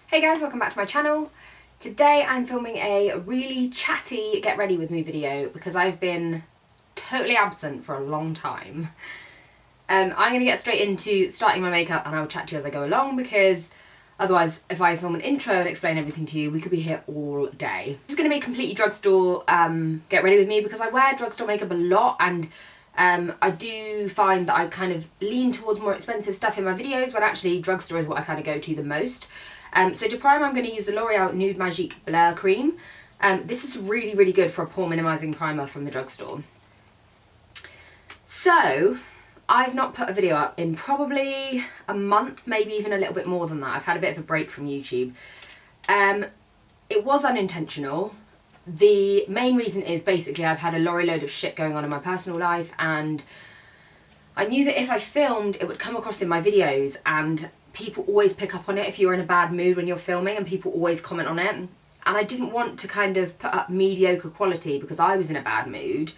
Hey guys, welcome back to my channel. Today I'm filming a really chatty get ready with me video because I've been totally absent for a long time. I'm going to get straight into starting my makeup and I'll chat to you as I go along because otherwise if I film an intro and explain everything to you we could be here all day. This is going to be a completely drugstore get ready with me because I wear drugstore makeup a lot and I do find that I kind of lean towards more expensive stuff in my videos when actually drugstore is what I kind of go to the most. So to prime I'm going to use the L'Oreal Nude Magique Blur Cream. This is really good for a pore minimising primer from the drugstore. So I've not put a video up in probably a month, maybe even a little bit more than that. I've had a bit of a break from YouTube. It was unintentional. The main reason is basically I've had a lorry load of shit going on in my personal life and I knew that if I filmed it would come across in my videos and people always pick up on it if you're in a bad mood when you're filming and people always comment on it. And I didn't want to kind of put up mediocre quality because I was in a bad mood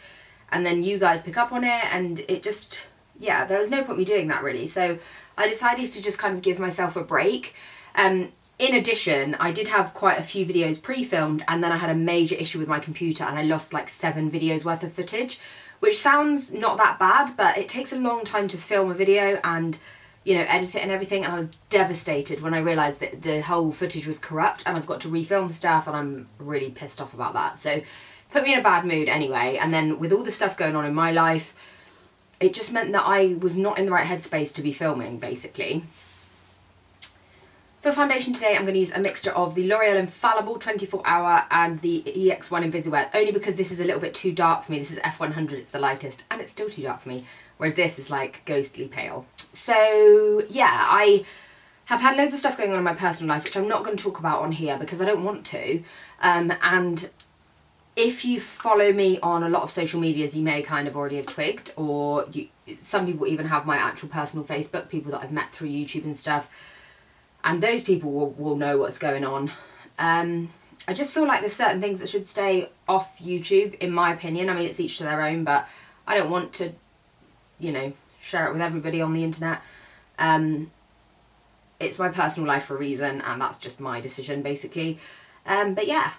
and then you guys pick up on it and it just, yeah, there was no point me doing that really. So I decided to just kind of give myself a break. In addition, I did have quite a few videos pre-filmed and then I had a major issue with my computer and I lost like 7 videos worth of footage, which sounds not that bad, but it takes a long time to film a video and you know, edit it and everything, and I was devastated when I realised that the whole footage was corrupt and I've got to refilm stuff and I'm really pissed off about that. So put me in a bad mood anyway, and then with all the stuff going on in my life, it just meant that I was not in the right headspace to be filming, basically. For foundation today, I'm going to use a mixture of the L'Oreal Infallible 24 Hour and the EX1 Invisiwear, only because this is a little bit too dark for me. This is F100, it's the lightest, and it's still too dark for me, whereas this is like ghostly pale. So yeah, I have had loads of stuff going on in my personal life, which I'm not going to talk about on here because I don't want to. And if you follow me on a lot of social medias, you may kind of already have twigged, or some people even have my actual personal Facebook, people that I've met through YouTube and stuff. And those people will know what's going on. I just feel like there's certain things that should stay off YouTube, in my opinion. I mean, it's each to their own, but I don't want to, you know, share it with everybody on the internet. It's my personal life for a reason, and that's just my decision, basically. But yeah.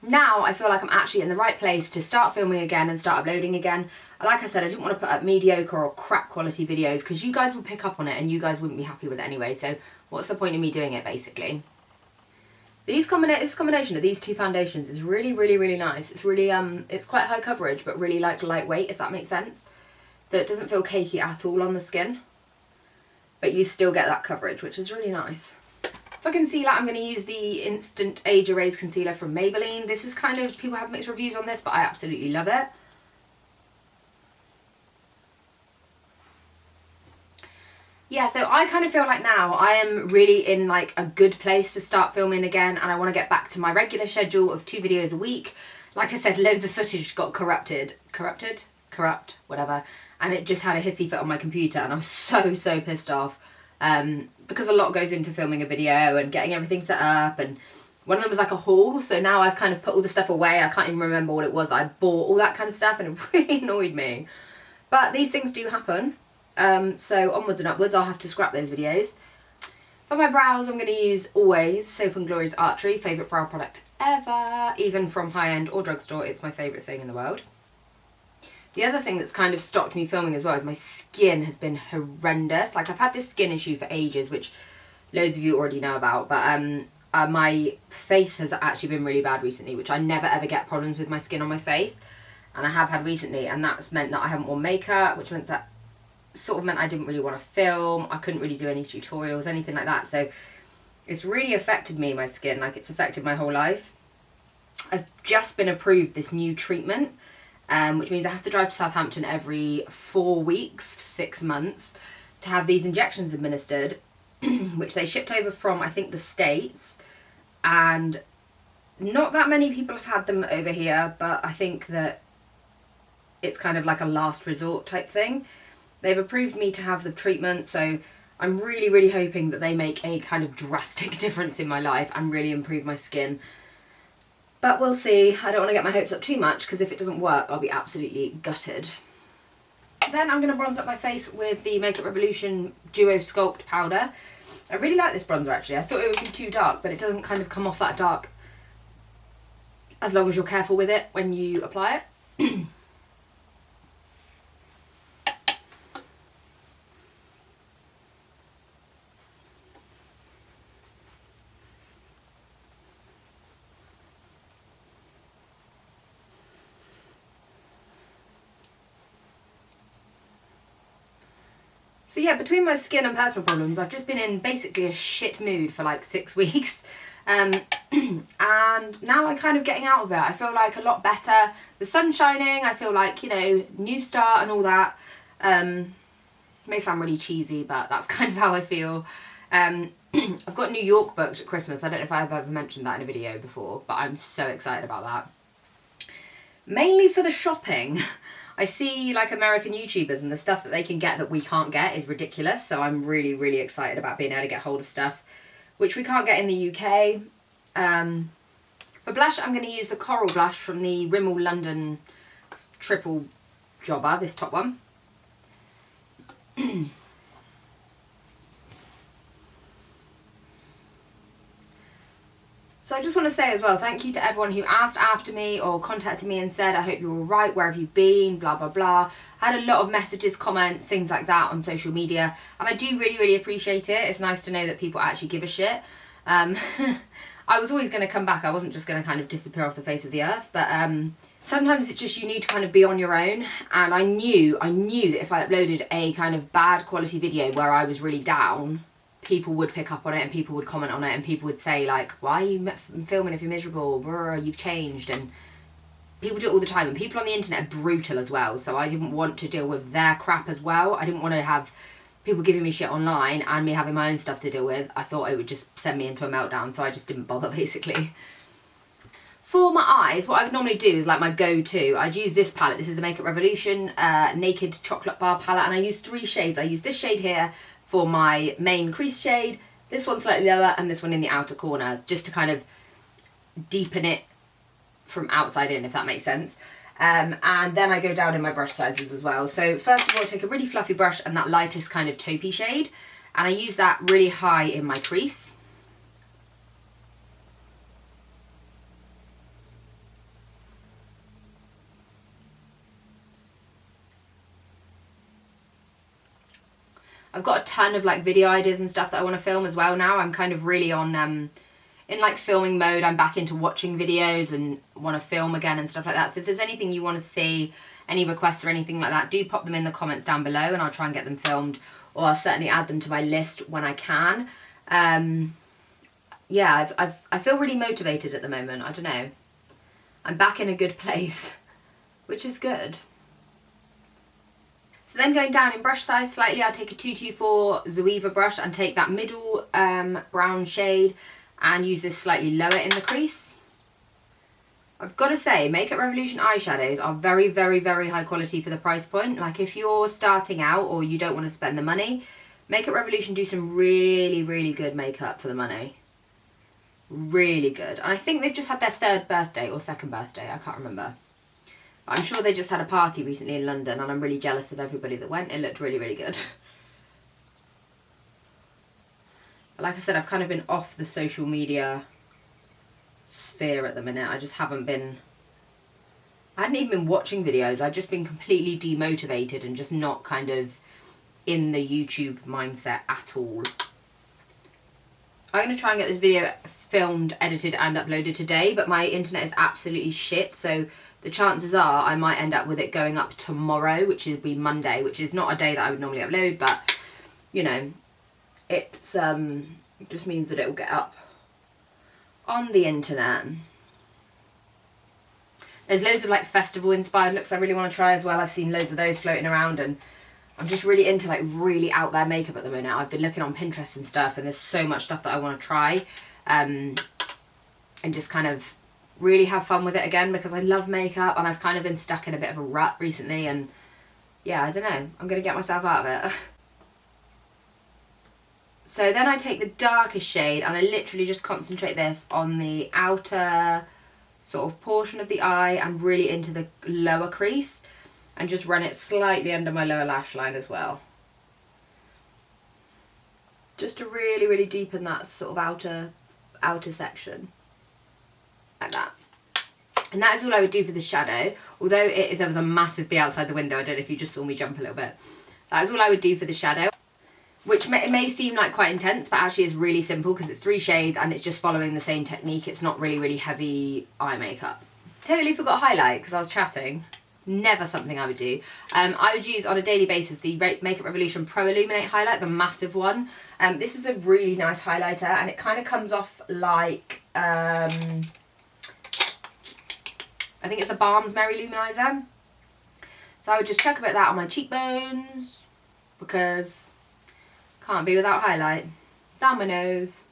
Now I feel like I'm actually in the right place to start filming again and start uploading again. Like I said, I didn't want to put up mediocre or crap quality videos because you guys would pick up on it and you guys wouldn't be happy with it anyway, so what's the point of me doing it, basically? This combination of these two foundations is really nice. It's really, it's quite high coverage but really like lightweight, if that makes sense. So it doesn't feel cakey at all on the skin, but you still get that coverage, which is really nice. For concealer, I'm going to use the Instant Age Erase Concealer from Maybelline. This is kind of, people have mixed reviews on this, but I absolutely love it. Yeah, so I kind of feel like now I am really in like a good place to start filming again, and I want to get back to my regular schedule of 2 videos a week. Like I said, loads of footage got corrupt, whatever, and it just had a hissy fit on my computer and I was so pissed off. Because a lot goes into filming a video and getting everything set up, and one of them was like a haul, so now I've kind of put all the stuff away. I can't even remember what it was that I bought, all that kind of stuff, and it really annoyed me. But these things do happen, so onwards and upwards, I'll have to scrap those videos. For my brows, I'm going to use always Soap & Glory's Archery, favourite brow product ever, even from high-end or drugstore, it's my favourite thing in the world. The other thing that's kind of stopped me filming as well is my skin has been horrendous. Like, I've had this skin issue for ages, which loads of you already know about, but my face has actually been really bad recently, which I never ever get problems with my skin on my face, and I have had recently, and that's meant that I haven't worn makeup, which meant that sort of meant I didn't really want to film. I couldn't really do any tutorials, anything like that, so it's really affected me, my skin, like it's affected my whole life. I've just been approved this new treatment, which means I have to drive to Southampton every 4 weeks for 6 months to have these injections administered, which they shipped over from, I think, the States, and not that many people have had them over here, but I think that it's kind of like a last resort type thing. They've approved me to have the treatment, so I'm really hoping that they make a kind of drastic difference in my life and really improve my skin. But we'll see. I don't want to get my hopes up too much because if it doesn't work, I'll be absolutely gutted. Then I'm going to bronze up my face with the Makeup Revolution Duo Sculpt powder. I really like this bronzer actually. I thought it would be too dark, but it doesn't kind of come off that dark as long as you're careful with it when you apply it. So yeah, between my skin and personal problems, I've just been in basically a shit mood for like 6 weeks. And now I'm kind of getting out of it. I feel like a lot better. The sun's shining, I feel like, you know, new start and all that. May sound really cheesy, but that's kind of how I feel. I've got New York booked at Christmas. I don't know if I've ever mentioned that in a video before, but I'm so excited about that. Mainly for the shopping. I see like American YouTubers and the stuff that they can get that we can't get is ridiculous. So I'm really, really excited about being able to get hold of stuff which we can't get in the UK. For blush, I'm going to use the Coral blush from the Rimmel London Triple Jobber, this top one. So I just want to say as well, thank you to everyone who asked after me or contacted me and said, I hope you're all right, where have you been, blah, blah, blah. I had a lot of messages, comments, things like that on social media. And I do really, really appreciate it. It's nice to know that people actually give a shit. I was always going to come back. I wasn't just going to kind of disappear off the face of the earth. But sometimes it's just you need to kind of be on your own. And I knew that if I uploaded a kind of bad quality video where I was really down, people would pick up on it and people would comment on it and people would say like, why are you filming if you're miserable, brr, you've changed. And people do it all the time, and people on the internet are brutal as well, so I didn't want to deal with their crap as well. I didn't want to have people giving me shit online and me having my own stuff to deal with. I thought it would just send me into a meltdown, so I just didn't bother basically. For my eyes, what I would normally do is like my go-to. I'd use this palette. This is the Makeup Revolution Naked Chocolate Bar palette, and I use 3 shades. I use this shade here for my main crease shade, this one slightly lower, and this one in the outer corner, just to kind of deepen it from outside in, if that makes sense. And then I go down in my brush sizes as well. So first of all, I take a really fluffy brush and that lightest kind of taupey shade, and I use that really high in my crease. I've got a ton of like video ideas and stuff that I want to film as well now. I'm kind of really on in like filming mode. I'm back into watching videos and want to film again and stuff like that. So if there's anything you want to see, any requests or anything like that, do pop them in the comments down below and I'll try and get them filmed, or I'll certainly add them to my list when I can. Yeah, I feel really motivated at the moment. I don't know. I'm back in a good place, which is good. So then going down in brush size slightly, I take a 224 Zoeva brush and take that middle brown shade and use this slightly lower in the crease. I've got to say, Makeup Revolution eyeshadows are very, very, very high quality for the price point. Like if you're starting out or you don't want to spend the money, Makeup Revolution do some really, really good makeup for the money. Really good. And I think they've just had their 3rd birthday or 2nd birthday, I can't remember. I'm sure they just had a party recently in London and I'm really jealous of everybody that went. It looked really, really good. But like I said, I've kind of been off the social media sphere at the minute. I just haven't been... I hadn't even been watching videos. I've just been completely demotivated and just not kind of in the YouTube mindset at all. I'm going to try and get this video filmed, edited and uploaded today, but my internet is absolutely shit, so the chances are I might end up with it going up tomorrow, which will be Monday, which is not a day that I would normally upload, but, you know, it's it just means that it will get up on the internet. There's loads of like festival inspired looks I really want to try as well. I've seen loads of those floating around, and I'm just really into like really out there makeup at the moment. I've been looking on Pinterest and stuff, and there's so much stuff that I want to try, and just kind of really have fun with it again, because I love makeup and I've kind of been stuck in a bit of a rut recently, and yeah, I don't know, I'm gonna get myself out of it. So then I take the darkest shade and I literally just concentrate this on the outer sort of portion of the eye and really into the lower crease, and just run it slightly under my lower lash line as well. just to really, really deepen that sort of outer section, like that. And that is all I would do for the shadow, although there was a massive bee outside the window. I don't know if you just saw me jump a little bit. That is all I would do for the shadow, which it may seem like quite intense, but actually is really simple because it's 3 shades and it's just following the same technique. It's not really, really heavy eye makeup. Totally forgot highlight because I was chatting. Never something I would do. I would use on a daily basis the Makeup Revolution Pro Illuminate highlight, the massive one. This is a really nice highlighter and it kind of comes off like... I think it's a Balm's Merry Luminizer. So I would just chuck a bit of that on my cheekbones because can't be without highlight. Down my nose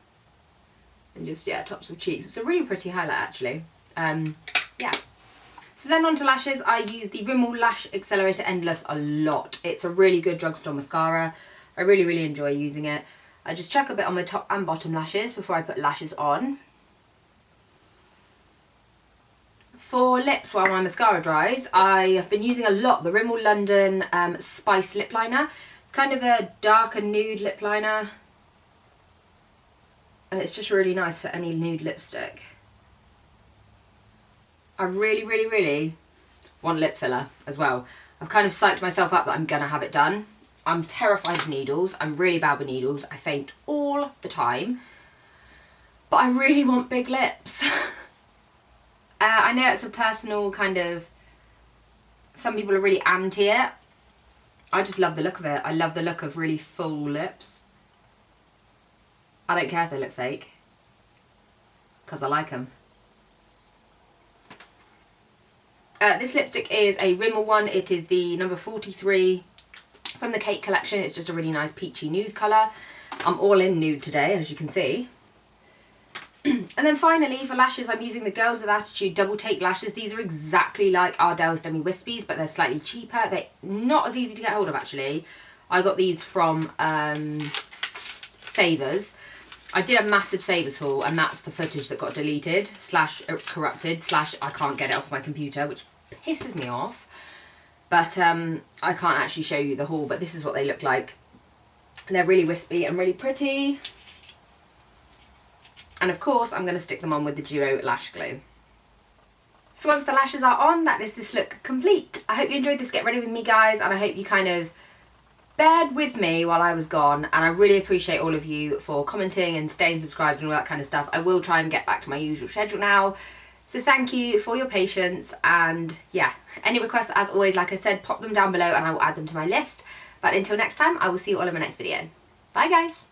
and just, yeah, tops of cheeks. It's a really pretty highlight actually. Yeah. So then on to lashes. I use the Rimmel Lash Accelerator Endless a lot. It's a really good drugstore mascara. I really, really enjoy using it. I just chuck a bit on my top and bottom lashes before I put lashes on. For lips while my mascara dries, I have been using a lot the Rimmel London Spice Lip Liner. It's kind of a darker nude lip liner. And it's just really nice for any nude lipstick. I really, really, really want lip filler as well. I've kind of psyched myself up that I'm going to have it done. I'm terrified of needles. I'm really bad with needles. I faint all the time. But I really want big lips. I know it's a personal kind of, some people are really anti it. I just love the look of it. I love the look of really full lips. I don't care if they look fake, because I like them. This lipstick is a Rimmel one. It is the number 43 from the Cake collection. It's just a really nice peachy nude colour. I'm all in nude today, as you can see. And then finally for lashes, I'm using the Girls with Attitude Double Take lashes. These are exactly like Ardell's Demi Wispies, but they're slightly cheaper. They're not as easy to get hold of actually. I got these from Savers. I did a massive Savers haul and that's the footage that got deleted slash corrupted slash I can't get it off my computer, which pisses me off. But I can't actually show you the haul, but this is what they look like. And they're really wispy and really pretty. And of course, I'm going to stick them on with the Duo Lash Glue. So once the lashes are on, that is this look complete. I hope you enjoyed this Get Ready With Me, guys, and I hope you kind of bared with me while I was gone. And I really appreciate all of you for commenting and staying subscribed and all that kind of stuff. I will try and get back to my usual schedule now. So thank you for your patience. And yeah, any requests, as always, like I said, pop them down below and I will add them to my list. But until next time, I will see you all in my next video. Bye, guys.